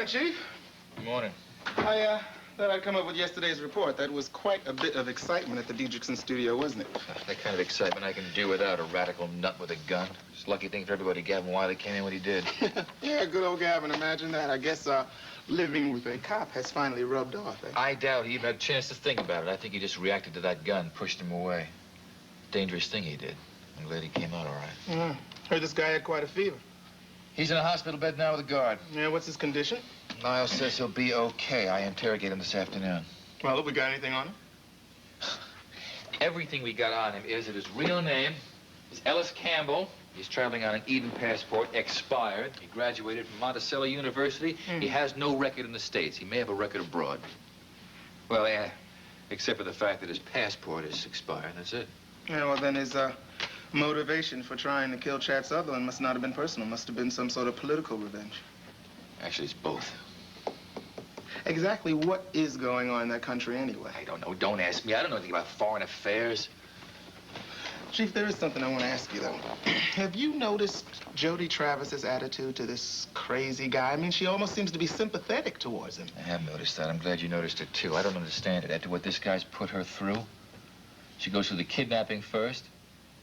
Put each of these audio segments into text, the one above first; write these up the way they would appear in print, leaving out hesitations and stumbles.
Chief. Good morning. I thought I'd come up with yesterday's report. That was quite a bit of excitement at the Diedrichson studio, wasn't it? That kind of excitement I can do without a radical nut with a gun. Just a lucky thing for everybody Gavin Wiley came in when he did. Yeah, good old Gavin. Imagine that. I guess living with a cop has finally rubbed off, eh? I doubt he even had a chance to think about it. I think he just reacted to that gun, pushed him away. Dangerous thing he did. I'm glad he came out all right. Heard this guy had quite a fever. He's in a hospital bed now with a guard. Yeah, what's his condition? Niles says he'll be okay. I interrogate him this afternoon. Well, have we got anything on him? Everything we got on him is that his real name is Ellis Campbell. He's traveling on an Eden passport, expired. He graduated from Monticello University. He has no record in the States. He may have a record abroad. Well, except for the fact that his passport is expired. That's it. Yeah, well, then his motivation for trying to kill Chad Sutherland must not have been personal. Must have been some sort of political revenge. Actually, it's both. Exactly what is going on in that country anyway? I don't know. Don't ask me. I don't know anything about foreign affairs. Chief, there is something I want to ask you, though. Have you noticed Jody Travis's attitude to this crazy guy? I mean, she almost seems to be sympathetic towards him. I have noticed that. I'm glad you noticed it, too. I don't understand it. After what this guy's put her through, she goes through the kidnapping first,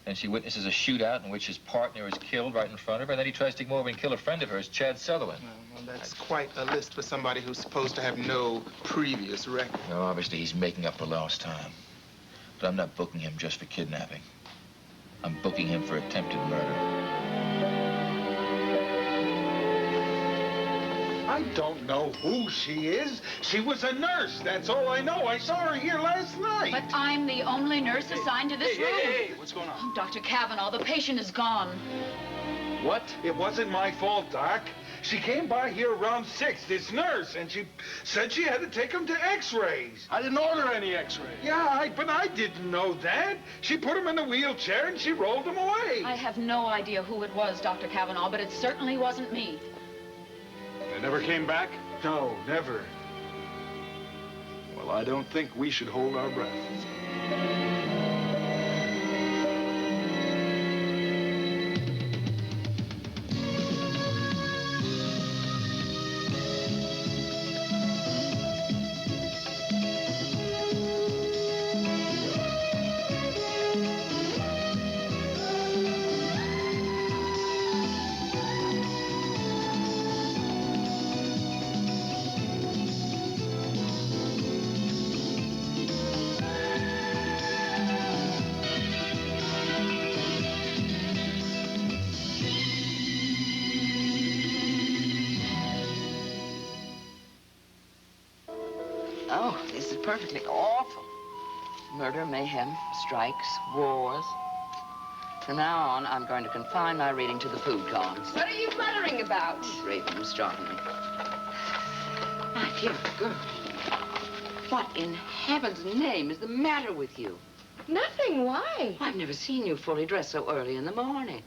then she witnesses a shootout in which his partner is killed right in front of her, and then he tries to come over and kill a friend of hers, Chad Sutherland. Well, that's quite a list for somebody who's supposed to have no previous record. No, obviously, he's making up for lost time. But I'm not booking him just for kidnapping. I'm booking him for attempted murder. I don't know who she is. She was a nurse. That's all I know. I saw her here last night. But I'm the only nurse assigned to this room. Hey, what's going on? Oh, Dr. Cavanaugh, the patient is gone. What? It wasn't my fault, Doc. She came by here around 6, this nurse, and she said she had to take him to x-rays. I didn't order any x-rays. Yeah, but I didn't know that. She put him in a wheelchair and she rolled him away. I have no idea who it was, Dr. Cavanaugh, but it certainly wasn't me. They never came back? No, never. Well, I don't think we should hold our breath. Oh, this is perfectly awful. Murder, mayhem, strikes, wars. From now on, I'm going to confine my reading to the food columns. What are you muttering about? Raven was starting me. My dear girl, what in heaven's name is the matter with you? Nothing. Why? I've never seen you fully dressed so early in the morning.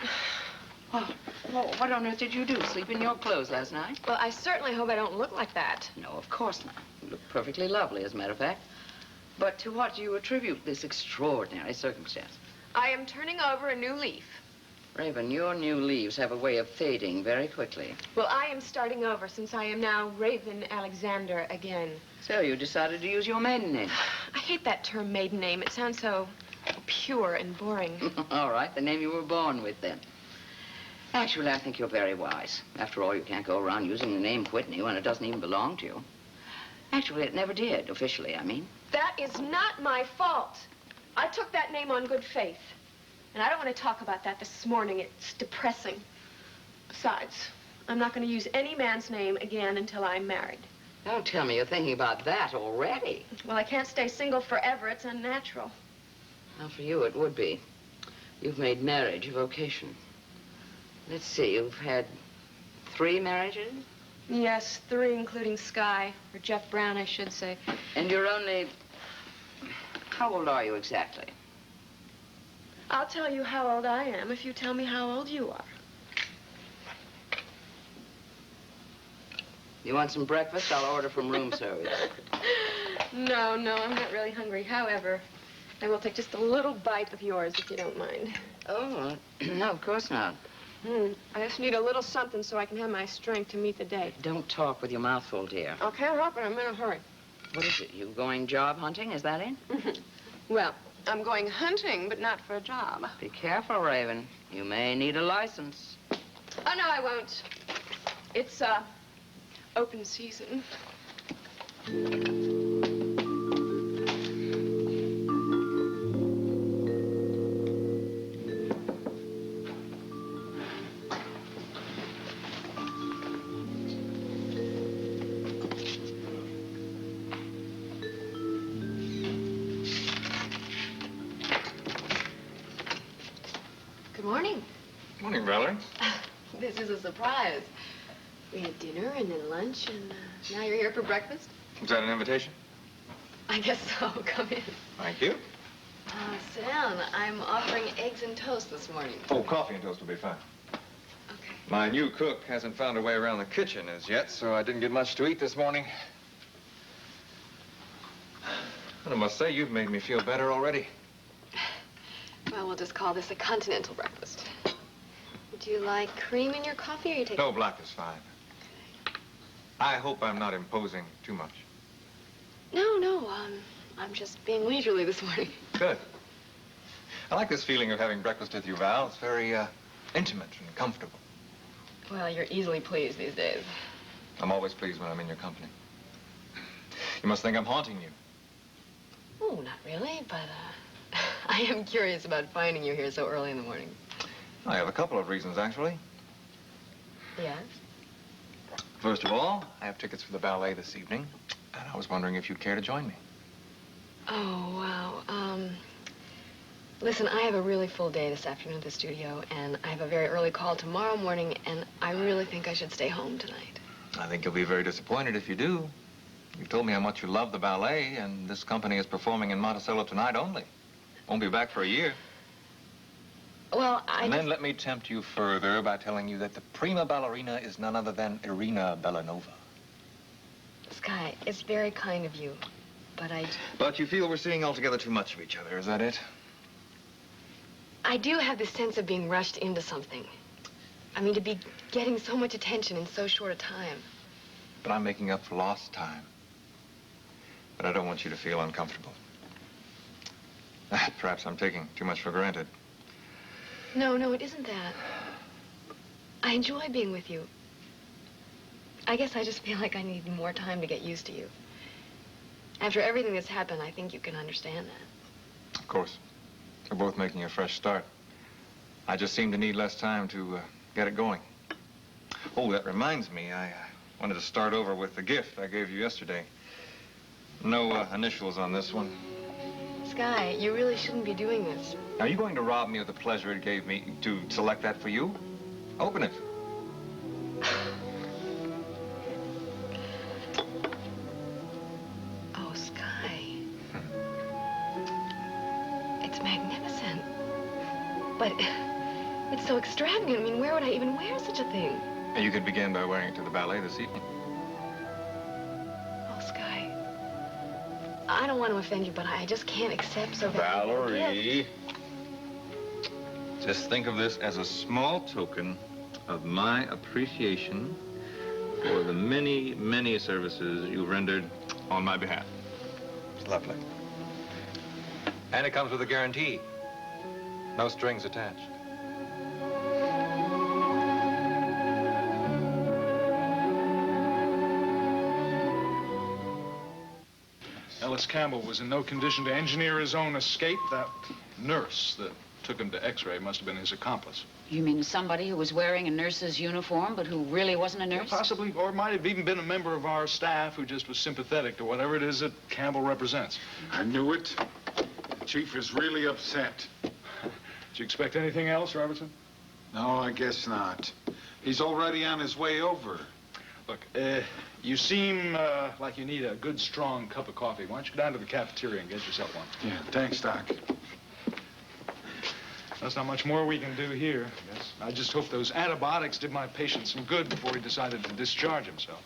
Oh, what on earth did you do? Sleep in your clothes last night? Well, I certainly hope I don't look like that. No, of course not. You look perfectly lovely, as a matter of fact. But to what do you attribute this extraordinary circumstance? I am turning over a new leaf. Raven, your new leaves have a way of fading very quickly. Well, I am starting over since I am now Raven Alexander again. So you decided to use your maiden name? I hate that term maiden name. It sounds so pure and boring. All right, the name you were born with, then. Actually, I think you're very wise. After all, you can't go around using the name Whitney when it doesn't even belong to you. Actually, it never did, officially, I mean. That is not my fault. I took that name on good faith. And I don't want to talk about that this morning. It's depressing. Besides, I'm not going to use any man's name again until I'm married. Don't tell me you're thinking about that already. Well, I can't stay single forever. It's unnatural. Well, for you, it would be. You've made marriage a vocation. Let's see, you've had 3 marriages? Yes, 3, including Sky, or Jeff Brown, I should say. And you're only... How old are you exactly? I'll tell you how old I am if you tell me how old you are. You want some breakfast? I'll order from room service. No, I'm not really hungry. However, I will take just a little bite of yours if you don't mind. Oh, no, of course not. I just need a little something so I can have my strength to meet the day. Don't talk with your mouth full, dear. I can't help it. I'm in a hurry. What is it? You going job hunting? Is that it? Well, I'm going hunting, but not for a job. Be careful, Raven. You may need a license. Oh, no, I won't. It's, open season. Good morning. Morning, Valerie. This is a surprise. We had dinner and then lunch, and now you're here for breakfast? Was that an invitation? I guess so. Come in. Thank you. Sit down. I'm offering eggs and toast this morning. Oh, coffee and toast will be fine. Okay. My new cook hasn't found her way around the kitchen as yet, so I didn't get much to eat this morning. And I must say, you've made me feel better already. Well, we'll just call this a continental breakfast. Would you like cream in your coffee, or you take... No, black is fine. I hope I'm not imposing too much. No, I'm just being leisurely this morning. Good. I like this feeling of having breakfast with you, Val. It's very, intimate and comfortable. Well, you're easily pleased these days. I'm always pleased when I'm in your company. You must think I'm haunting you. Oh, not really, but, I am curious about finding you here so early in the morning. I have a couple of reasons, actually. Yes? First of all, I have tickets for the ballet this evening, and I was wondering if you'd care to join me. Oh, wow. Listen, I have a really full day this afternoon at the studio, and I have a very early call tomorrow morning, and I really think I should stay home tonight. I think you'll be very disappointed if you do. You've told me how much you love the ballet, and this company is performing in Monticello tonight only. Won't be back for a year. Well, And then let me tempt you further by telling you that the prima ballerina is none other than Irina Bellanova. Sky, it's very kind of you, but But you feel we're seeing altogether too much of each other, is that it? I do have this sense of being rushed into something. I mean, to be getting so much attention in so short a time. But I'm making up for lost time. But I don't want you to feel uncomfortable. Perhaps I'm taking too much for granted. No, it isn't that. I enjoy being with you. I guess I just feel like I need more time to get used to you. After everything that's happened, I think you can understand that. Of course. We're both making a fresh start. I just seem to need less time to get it going. Oh, that reminds me, I wanted to start over with the gift I gave you yesterday. No initials on this one. Sky, you really shouldn't be doing this. Are you going to rob me of the pleasure it gave me to select that for you? Open it. Oh, Sky. It's magnificent. But it's so extravagant. I mean, where would I even wear such a thing? And you could begin by wearing it to the ballet this evening. Oh, Sky. I don't want to offend you, but I just can't accept so valuable a gift. Valerie. Just think of this as a small token of my appreciation for the many, many services you rendered on my behalf. It's lovely. And it comes with a guarantee. No strings attached. Ellis Campbell was in no condition to engineer his own escape. That nurse that took him to X-ray must have been his accomplice. You mean somebody who was wearing a nurse's uniform, but who really wasn't a nurse? Possibly, or it might have even been a member of our staff who just was sympathetic to whatever it is that Campbell represents. I knew it. The chief is really upset. Did you expect anything else, Robertson? No, I guess not. He's already on his way over. Look, you seem like you need a good, strong cup of coffee. Why don't you go down to the cafeteria and get yourself one? Yeah, thanks, Doc. There's not much more we can do here, I guess. I just hope those antibiotics did my patient some good before he decided to discharge himself.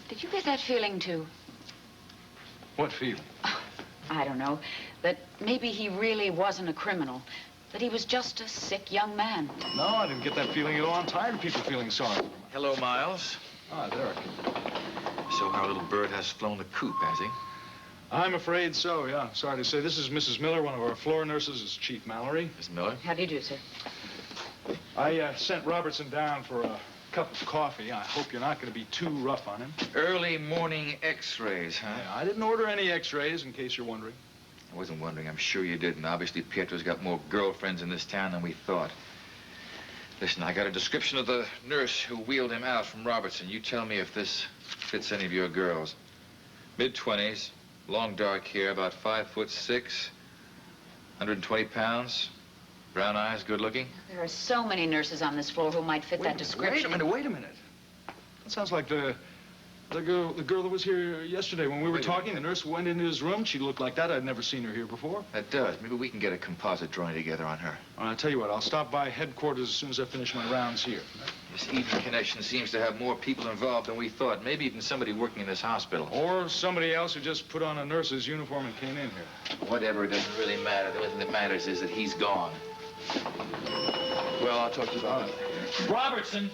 Did you get that feeling, too? What feeling? I don't know. That maybe he really wasn't a criminal. that he was just a sick young man. No, I didn't get that feeling at all. I'm tired of people feeling sorry for me. Hello, Miles. Ah, Derek. So our little bird has flown the coop, has he? I'm afraid so, yeah. Sorry to say. This is Mrs. Miller, one of our floor nurses. This is Chief Mallory. Miss Miller? How do you do, sir? I sent Robertson down for a cup of coffee. I hope you're not going to be too rough on him. Early morning x-rays, huh? Yeah, I didn't order any x-rays, in case you're wondering. I wasn't wondering. I'm sure you didn't. Obviously, Pietro's got more girlfriends in this town than we thought. Listen, I got a description of the nurse who wheeled him out from Robertson. You tell me if this fits any of your girls. Mid-20s, long dark hair, about 5'6", 120 pounds, brown eyes, good looking. There are so many nurses on this floor who might fit that description. Wait a minute. That sounds like the girl that was here yesterday when we were talking. The nurse went into his room. She looked like that. I'd never seen her here before. That does. Maybe we can get a composite drawing together on her. I'll tell you what, I'll stop by headquarters as soon as I finish my rounds here. This Eden connection seems to have more people involved than we thought. Maybe even somebody working in this hospital. Or somebody else who just put on a nurse's uniform and came in here. Whatever, it doesn't really matter. The only thing that matters is that he's gone. Well, I'll talk to you about it. Robertson!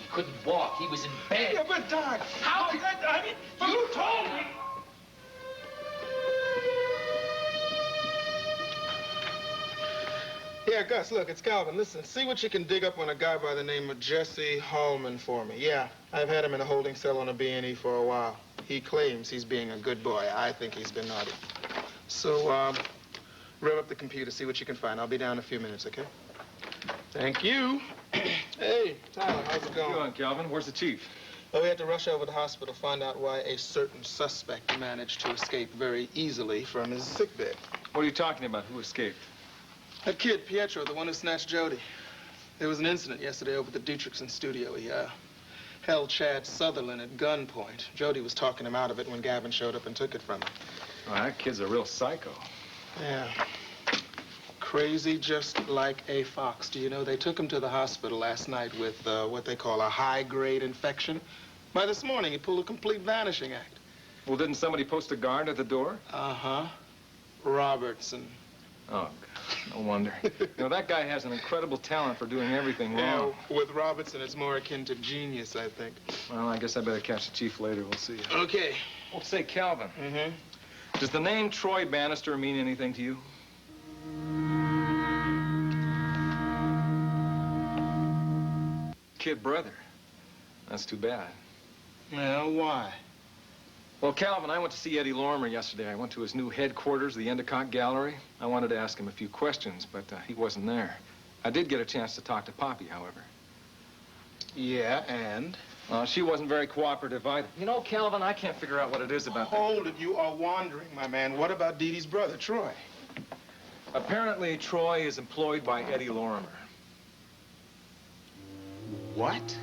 He couldn't walk. He was in bed. Yeah, but Doc, How? I mean, you told me. Yeah, Gus, look, it's Calvin. Listen, see what you can dig up on a guy by the name of Jesse Hallman for me. Yeah, I've had him in a holding cell on a B&E for a while. He claims he's being a good boy. I think he's been naughty. So, rev up the computer, see what you can find. I'll be down in a few minutes, okay? Thank you. Hey, Tyler, how's it going? How you doing, Calvin? Where's the chief? Well, we had to rush over to the hospital to find out why a certain suspect managed to escape very easily from his sickbed. What are you talking about? Who escaped? That kid, Pietro, the one who snatched Jody. There was an incident yesterday over at the Dietrichson studio. He, held Chad Sutherland at gunpoint. Jody was talking him out of it when Gavin showed up and took it from him. Oh, that kid's a real psycho. Yeah. Crazy just like a fox. Do you know, they took him to the hospital last night with what they call a high-grade infection. By this morning, he pulled a complete vanishing act. Well, didn't somebody post a guard at the door? Uh-huh. Robertson. Oh, God. No wonder. You know, that guy has an incredible talent for doing everything wrong. Yeah, with Robertson, it's more akin to genius, I think. Well, I guess I better catch the chief later. We'll see. Okay. Oh, say, Calvin. Mm-hmm. Does the name Troy Bannister mean anything to you? Kid brother. That's too bad. Well, why? Well, Calvin, I went to see Eddie Lorimer yesterday. I went to his new headquarters, the Endicott Gallery. I wanted to ask him a few questions, but he wasn't there. I did get a chance to talk to Poppy, however. Yeah, and? She wasn't very cooperative either. You know, Calvin, I can't figure out what it is about Hold it, you are wandering, my man. What about Didi's brother, Troy? Apparently, Troy is employed by Eddie Lorimer. What?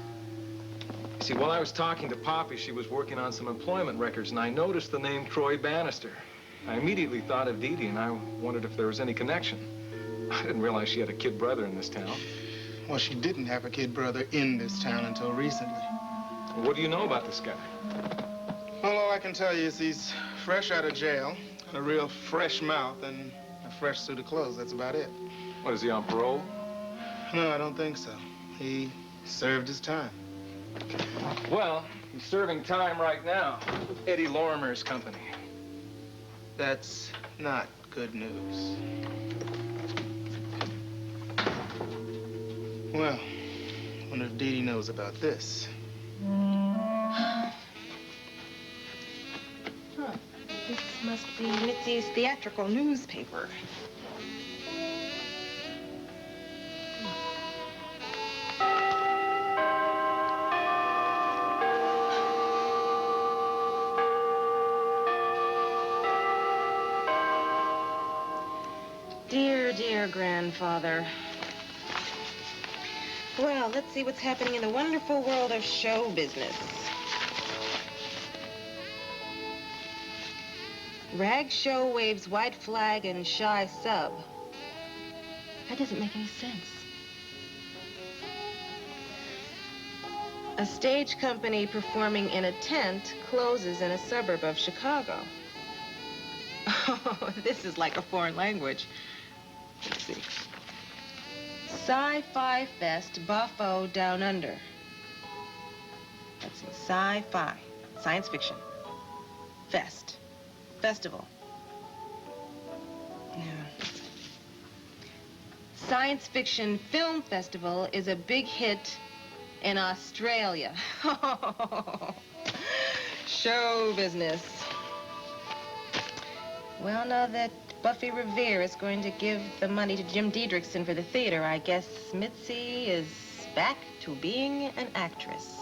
See, while I was talking to Poppy, she was working on some employment records, and I noticed the name Troy Bannister. I immediately thought of Didi, and I wondered if there was any connection. I didn't realize she had a kid brother in this town. Well, she didn't have a kid brother in this town until recently. What do you know about this guy? Well, all I can tell you is he's fresh out of jail, a real fresh mouth, and a fresh suit of clothes. That's about it. What, is he on parole? No, I don't think so. He served his time. Well, he's serving time right now with Eddie Lorimer's company. That's not good news. Well, I wonder if Didi knows about this. This must be Mitzi's theatrical newspaper. Dear, dear grandfather. Well, let's see what's happening in the wonderful world of show business. Rag show waves white flag and shy sub. That doesn't make any sense. A stage company performing in a tent closes in a suburb of Chicago. Oh, this is like a foreign language. Let's see. Sci-Fi Fest, Buffo Down Under. Let's see. Sci-Fi. Science fiction. Fest. Festival. Yeah. Science Fiction Film Festival is a big hit in Australia. Show business. Well, now that Buffy Revere is going to give the money to Jim Diedrichson for the theater, I guess Mitzi is back to being an actress.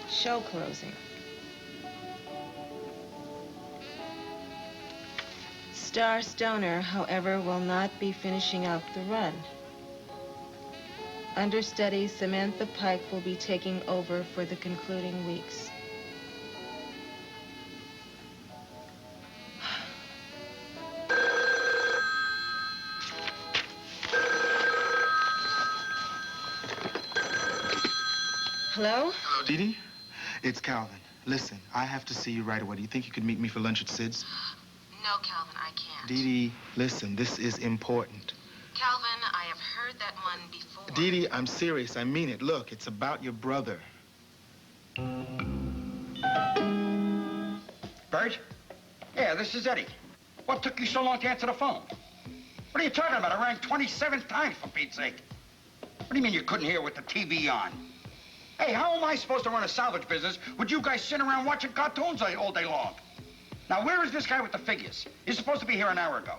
Show closing. Star Stoner, however, will not be finishing out the run. Understudy Samantha Pike will be taking over for the concluding weeks. Hello? Hello, Didi. It's Calvin. Listen, I have to see you right away. Do you think you could meet me for lunch at Sid's? No, Calvin, I can't. Didi, listen, this is important. Calvin, I have heard that one before. Didi, I'm serious. I mean it. Look, it's about your brother. Bert? Yeah, this is Eddie. What took you so long to answer the phone? What are you talking about? I rang 27 times, for Pete's sake. What do you mean you couldn't hear with the TV on? Hey, how am I supposed to run a salvage business with you guys sitting around watching cartoons all day long? Now, where is this guy with the figures? He's supposed to be here an hour ago.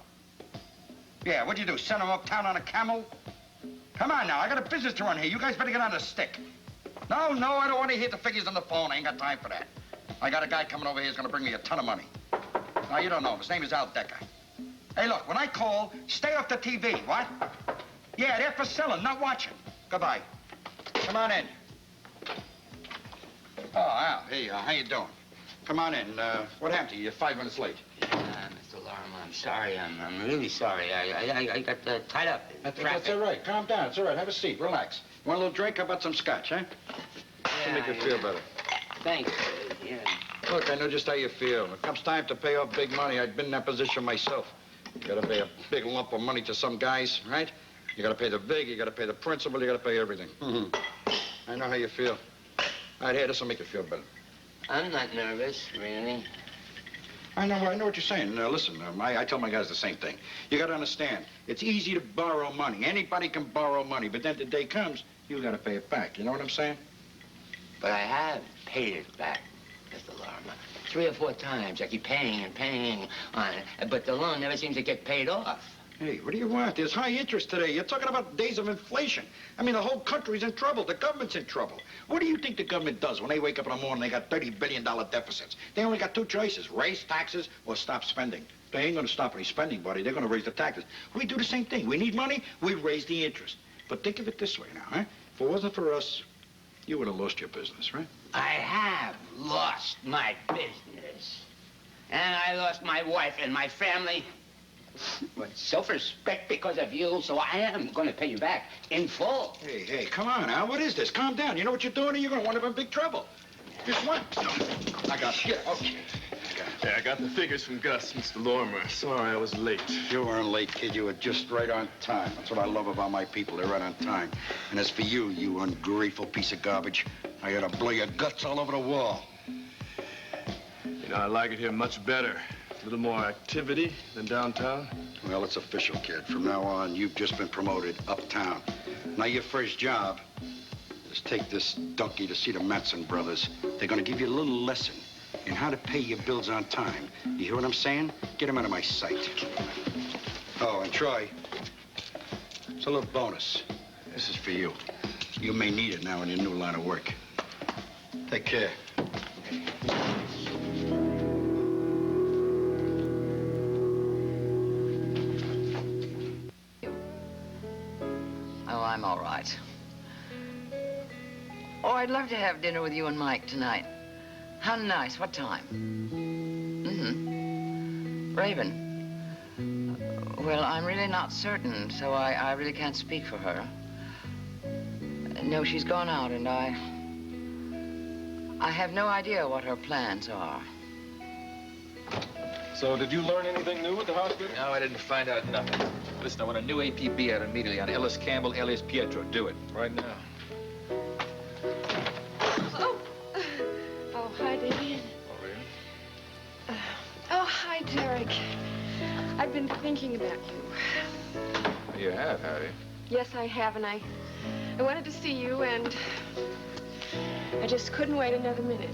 Yeah, what'd you do, send him uptown on a camel? Come on now, I got a business to run here. You guys better get on the stick. No, I don't want to hear the figures on the phone. I ain't got time for that. I got a guy coming over here who's gonna bring me a ton of money. Now, you don't know him. His name is Al Decker. Hey, look, when I call, stay off the TV, what? Yeah, they're for selling, not watching. Goodbye. Come on in. Oh, Al, hey, how you doing? Come on in. What happened to you? You're 5 minutes late. Mr. Lorimer, I'm sorry. I'm really sorry. I got tied up in traffic. That's all right. Calm down. It's all right. Have a seat. Relax. Want a little drink? How about some scotch, huh? Yeah, make you feel better. Thanks. Yeah. Look, I know just how you feel. When it comes time to pay off big money, I've been in that position myself. You gotta pay a big lump of money to some guys, right? You gotta pay the vig, you gotta pay the principal, you gotta pay everything. I know how you feel. All right, here, this will make you feel better. I'm not nervous, really. I know what you're saying. Listen, I tell my guys the same thing. You gotta understand, it's easy to borrow money. Anybody can borrow money, but then the day comes, you gotta pay it back. You know what I'm saying? But I have paid it back, Mr. Lorimer. 3 or 4 times. I keep paying and paying on it, but the loan never seems to get paid off. Hey, what do you want? There's high interest today. You're talking about days of inflation. I mean, the whole country's in trouble. The government's in trouble. What do you think the government does when they wake up in the morning, they got $30 billion deficits? They only got 2 choices, raise taxes or stop spending. They ain't gonna stop any spending, buddy. They're gonna raise the taxes. We do the same thing. We need money, we raise the interest. But think of it this way now, huh? If it wasn't for us, you would have lost your business, right? I have lost my business. And I lost my wife and my family. But self-respect because of you, so I am going to pay you back in full. Hey, come on, Al. What is this? Calm down. You know what you're doing, or you're going to wind up in big trouble. Just what? I got it. Yeah, okay. Yeah, I got the figures from Gus, Mr. Lorimer. Sorry I was late. You weren't late, kid. You were just right on time. That's what I love about my people. They're right on time. And as for you, you ungrateful piece of garbage, I ought to blow your guts all over the wall. You know, I like it here much better. A little more activity than downtown. Well, it's official, kid. From now on, you've just been promoted uptown. Now, your first job is take this donkey to see the Matson brothers. They're going to give you a little lesson in how to pay your bills on time. You hear what I'm saying? Get them out of my sight. Oh, and Troy, it's a little bonus. This is for you. You may need it now in your new line of work. Take care. Oh, I'm all right. Oh, I'd love to have dinner with you and Mike tonight. How nice. What time? Raven. Well, I'm really not certain, so I really can't speak for her. No, she's gone out, and I have no idea what her plans are. So, did you learn anything new at the hospital? No, I didn't find out nothing. Listen, I want a new APB out immediately on Ellis Campbell, alias Pietro. Do it, right now. Oh, hi, Damian. Oh, really? Oh, hi, Derek. I've been thinking about you. You have you? Yes, I have, and I wanted to see you, and I just couldn't wait another minute.